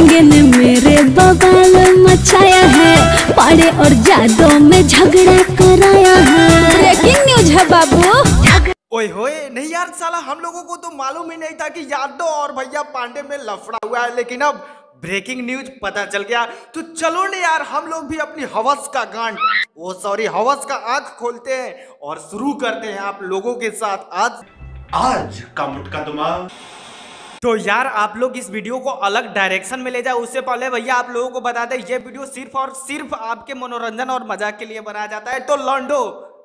लहंगे ने मेरे बवाल मचाया है, पाड़े और जादों में झगड़ा कराया है। ब्रेकिंग न्यूज है बाबू। ओए होए, नहीं यार साला हम लोगों को तो मालूम ही नहीं था कि यादव और भैया पांडे में लफड़ा हुआ है, लेकिन अब ब्रेकिंग न्यूज पता चल गया। तो चलो ने यार हम लोग भी अपनी हवस का हवस का आंख खोलते हैं और शुरू करते हैं आप लोगों के साथ आज का मुटका दिमाग। तो यार आप लोग इस वीडियो को अलग डायरेक्शन में ले जाए उससे पहले भैया आप लोगों को बता दें ये वीडियो सिर्फ और सिर्फ आपके मनोरंजन और मजाक के लिए बनाया जाता है। तो लॉन्डो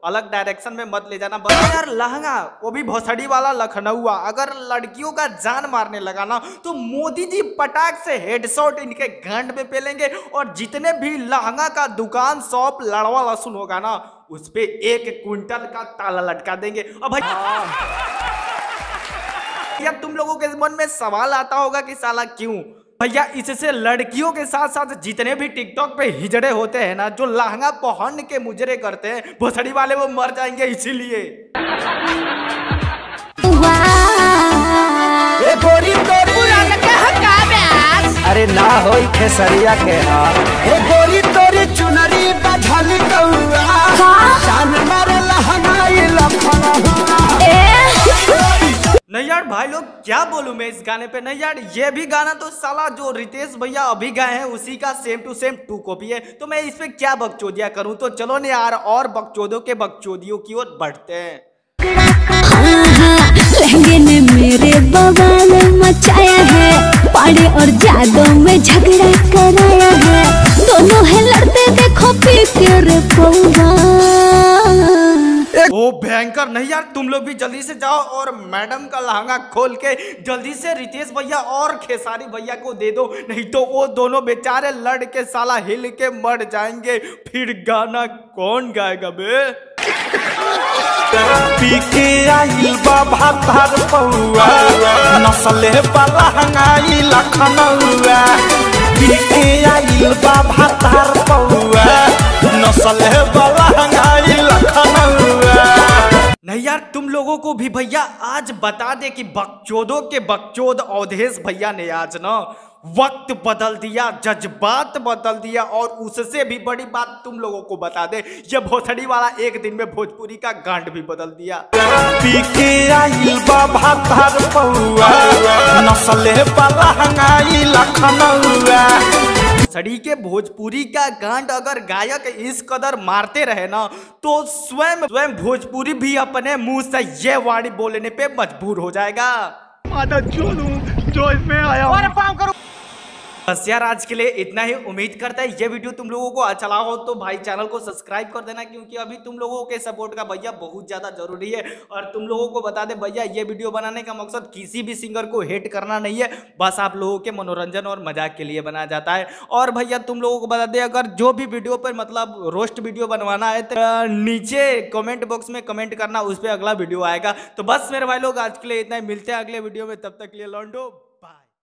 अलग डायरेक्शन में मत ले जाना। यार लहंगा वो भी भोसड़ी वाला लखनऊ अगर लड़कियों का जान मारने लगा ना तो मोदी जी पटाख से हेडशॉट इनके गांड में पेलेंगे और जितने भी लहंगा का दुकान शॉप लड़वा लहसुन होगा ना उस पे 1 क्विंटल का ताला लटका देंगे। और भाई यार तुम लोगों के मन में सवाल आता होगा कि साला क्यों भैया, इससे लड़कियों के साथ साथ जितने भी टिकटॉक पे हिजड़े होते हैं ना जो लहंगा पहन के मुजरे करते हैं भोसड़ी वाले वो मर जाएंगे इसीलिए। अरे ना हो खेसरिया के गोरी तोरी चुनरी बधल नहीं यार भाई लोग क्या बोलूं मैं इस गाने पे। नहीं यार ये भी गाना तो साला जो रितेश भैया अभी गाए हैं उसी का सेम टू सेम 2 कॉपी है। तो मैं इस पे क्या बकचोदिया करूं। तो चलो ने यार और बकचोदों के बकचोदियों की ओर बढ़ते हैं। लहंगे ने मेरे बवाल मचाया है, पाड़े और जादों में झगड़ा कराया है। दोनों है लड़ते देखो पी के रे पौवा। ओ भयंकर। नहीं यार तुम लोग भी जल्दी से जाओ और मैडम का लहंगा खोल के जल्दी से रितेश भैया और खेसारी भैया को दे दो, नहीं तो वो दोनों बेचारे लड़ के साला हिल के मर जाएंगे। फिर गाना कौन गाएगा बे। पी के आइल बा भातार पौआ नसले वाला हंगाई लखनऊआ। पी के आइल बा भातार पौआ नसले वाला हंगाई लखनऊआ। नहीं यार तुम लोगों को भी भैया आज बता दे कि बकचोदों के बकचोद अवधेश भैया ने आज ना वक्त बदल दिया, जज्बात बदल दिया। और उससे भी बड़ी बात तुम लोगों को बता दे ये भोसड़ी वाला एक दिन में भोजपुरी का गांड भी बदल दिया। पी के आइल बा भातार पौआ नसले वाला हंगाई लखनऊआ। सड़ी के भोजपुरी का गांड अगर गायक इस कदर मारते रहे ना तो स्वयं भोजपुरी भी अपने मुंह से ये वाणी बोलने पे मजबूर हो जाएगा। जो इसमें आया बस यार आज के लिए इतना ही। उम्मीद करता है ये वीडियो तुम लोगों को अच्छा लगा हो तो भाई चैनल को सब्सक्राइब कर देना, क्योंकि अभी तुम लोगों के सपोर्ट का भैया बहुत ज्यादा जरूरी है। और तुम लोगों को बता दे भैया ये वीडियो बनाने का मकसद किसी भी सिंगर को हेट करना नहीं है, बस आप लोगों के मनोरंजन और मजाक के लिए बनाया जाता है। और भैया तुम लोगों को बता दे अगर जो भी वीडियो पर मतलब रोस्ट वीडियो बनवाना है तो नीचे कमेंट बॉक्स में कमेंट करना, उस पर अगला वीडियो आएगा। तो बस मेरे भाई लोग आज के लिए इतना ही, मिलते हैं अगले वीडियो में, तब तक के लिए लॉन्डो।